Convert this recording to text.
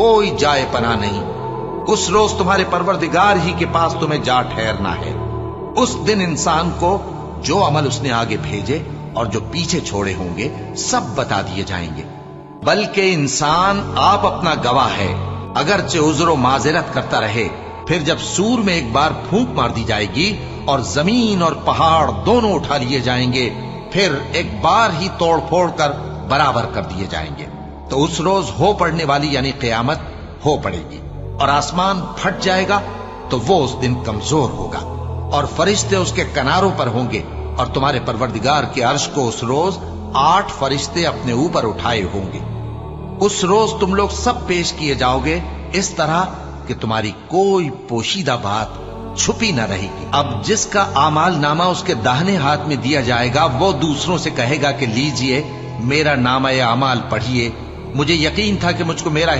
کوئی جائے پناہ نہیں۔ اس روز تمہارے پروردگار ہی کے پاس تمہیں جا ٹھہرنا ہے۔ اس دن انسان کو جو عمل اس نے آگے بھیجے اور جو پیچھے چھوڑے ہوں گے سب بتا دیے جائیں گے، بلکہ انسان آپ اپنا گواہ ہے۔ اگرچہ عذر و معذرت کرتا رہے، پھر جب سور میں ایک بار پھونک مار دی جائے گی اور زمین اور پہاڑ دونوں اٹھا لیے جائیں گے، پھر ایک بار ہی توڑ پھوڑ کر برابر کر دیے جائیں گے، تو اس روز ہو پڑنے والی یعنی قیامت ہو پڑے گی، اور آسمان پھٹ جائے گا تو وہ اس دن کمزور ہوگا، اور فرشتے اس کے کناروں پر ہوں گے، اور تمہارے پروردگار کے عرش کو اس روز 8 فرشتے اپنے اوپر اٹھائے ہوں گے۔ اس روز تم لوگ سب پیش کیے جاؤ گے اس طرح کہ تمہاری کوئی پوشیدہ بات چھپی نہ رہے گی۔ اب جس کا اعمال نامہ اس کے داہنے ہاتھ میں دیا جائے گا وہ دوسروں سے کہے گا کہ لیجئے میرا نامہ اعمال پڑھیے، مجھے یقین تھا کہ مجھ کو میرا